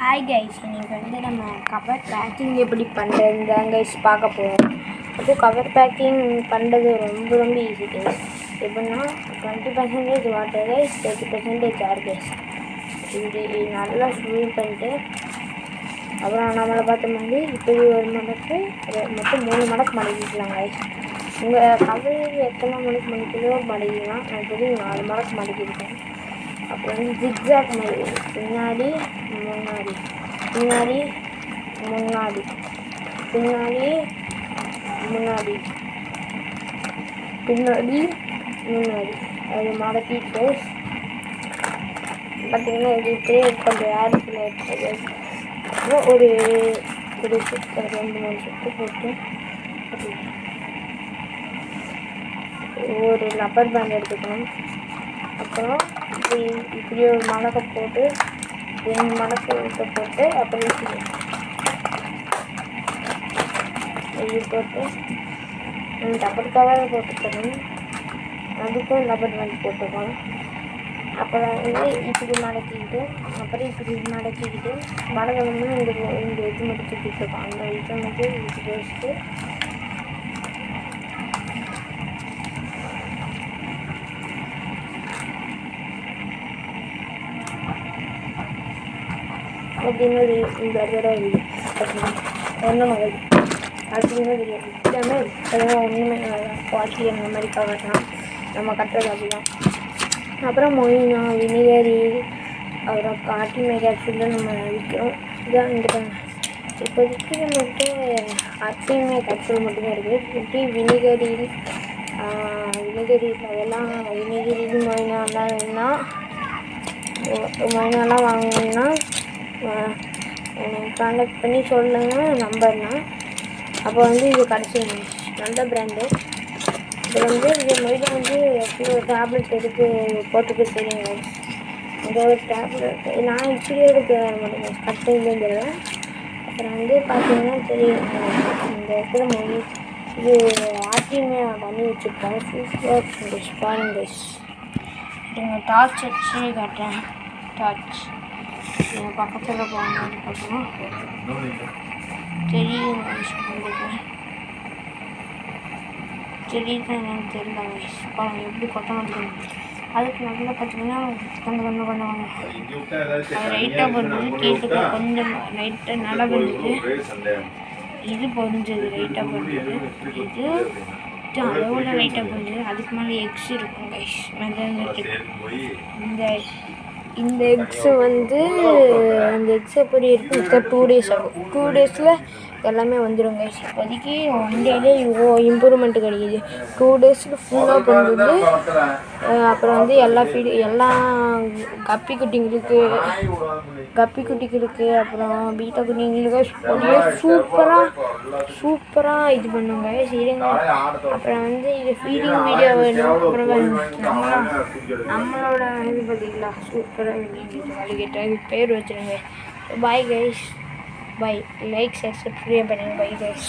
Hi guys, இன்றைக்கி வந்து நம்ம கவர் பேக்கிங் எப்படி பண்ணுறது தான் கைஸ் பார்க்க போகிறோம். அப்போ கவர் பேக்கிங் பண்ணுறது ரொம்ப ஈஸி கைஸ். எப்படின்னா 20% வாட்டர் கைஸ், 30% ஏர் கைஸ். இப்படி நல்லா ஸ்விம் பண்ணிட்டு அப்புறம் நம்மளை பார்த்த மாதிரி இப்படி ஒரு மடக்கு மொத்தம் 3 மடக்கு மடக்கிக்கலாம் கைஸ். உங்கள் கவர் எத்தனை மடக்கு மடிக்கிறதோ மடிக்கலாம். நான் இப்படி 4 மடக்கு மடக்கிருக்கேன். அப்புறம் வந்து ஜிக்ஸாக் மாதிரி பின்னாடி முன்னாடி பின்னாடி முன்னாடி பின்னாடி முன்னாடி பின்னாடி முன்னாடி அது மடக்கிட்டு பார்த்தீங்கன்னா இது கொஞ்சம் ஏர்ஃபுல் ஆகிடுச்சு. அப்புறம் ஒரு 2-3 சுற்று போட்டு ஒரு ரப்பர் பேண்ட் எடுத்துக்கணும். அப்புறம் இப்படி ஒரு மடக்கை போட்டு 2 மடக்கு போட்டு அப்புறம் இது போட்டு ரப்பர் கவர் போட்டுக்கணும். அதுக்கும் ரப்பர் பேண்ட் போட்டுக்கணும். அப்புறம் வந்து இப்படி மடக்கிக்கிட்டு அப்புறம் இப்படி மடக்கிக்கிட்டு மடக்கணும்னா இந்த இது மட்டும் தூக்கிட்டு இருக்கோம். அந்த இதை மட்டும் இப்படி வச்சுட்டு அப்படின்னா இந்த தடவை ஒன்றும் அப்படின்னா தெரியாது. எல்லாமே அதெல்லாம் ஒன்றுமே குவாலிட்டி அந்த மாதிரி கவர்லாம் நம்ம கட்டுறது அப்படிதான். அப்புறம் மொயினா வினிகரி அப்புறம் காட்டி மேகாட்சியில் நம்ம விற்கிறோம். இதுதான் இந்த இப்போதைக்கு நம்மகிட்ட அட்டிமே கேப்சூல் மட்டும்தான் இருக்குது. இப்படி வினிகரியில் அதெல்லாம் வினிகரியில் மொயினாலாம் வேணுன்னா மொயினாலாம் வாங்கினீங்கன்னா கான்டாக்ட் பண்ணி சொல்லுங்கள் நம்பர்னால். அப்போ வந்து இது கிடச்சிடும். நல்ல ப்ராண்டு. இப்போ வந்து இது மொயினா வந்து எவ்வளோ டேப்லெட் எடுத்து போட்டுக்க தெரியுங்க. இந்த ஒரு டேப்லெட் நான் இப்படியே எடுக்க மாட்டேங்க, கட்டிங்லேயும் தருவேன். அப்புறம் வந்து பார்த்தீங்கன்னா தெரியும் இந்த இடத்துல மொழி இது ஆட்டியுமே பண்ணி வச்சுருப்பேன். சூப்பராக பாருங்க. எங்கள் டார்ச் வச்சு காட்டுறேன். டார்ச் என் பக்கத்தில் போகணும்னு பார்த்தோம்னா தெரியும். தெரியுது என்னன்னு தெரியல வயசு பாருங்க எப்படி கொட்ட மாட்டேங்க. அதுக்கு நல்லா பார்த்தீங்கன்னா கொஞ்சம் அது லைட்டாக பொறிஞ்சது. கேட்டுக்க கொஞ்சம் லைட்டாக நல்லா பொறிஞ்சிது. இது பொறிஞ்சது லைட்டாக பொறிஞ்சது. இது அதோட லைட்டாக பொறிஞ்சது. அதுக்கு மேலே எக்ஸ் இருக்கும் கைஸ். இந்த எக்ஸு வந்து அந்த எக்ஸ் எப்படி இருக்கும் 2 டேஸ் ஆகும். 2 டேஸில் எல்லாமே வந்துடும் கைஸ். இப்போதைக்கு 1 டேலே இவ்வளோ இம்ப்ரூவ்மெண்ட் கிடைக்கிது. 2 டேஸில் ஃபுல்லாக பண்ணுறது. அப்புறம் வந்து எல்லா கப்பி குட்டிங்களுக்கு அப்புறம் பீட்டா குட்டிங்களுக்கு சூப்பராக இது பண்ணுங்க இருங்க. அப்புறம் வந்து இது ஃபீடிங் வீடியோ வேணும். அப்புறம் நம்மளோட இது பார்த்தீங்களா சூப்பராக வழிகிட்ட இது பேர் வச்சுருங்க. பாய் கைஸ், பாய். லைக் சப்ஸ்கிரைப் பண்ணுங்கள். Bye guys.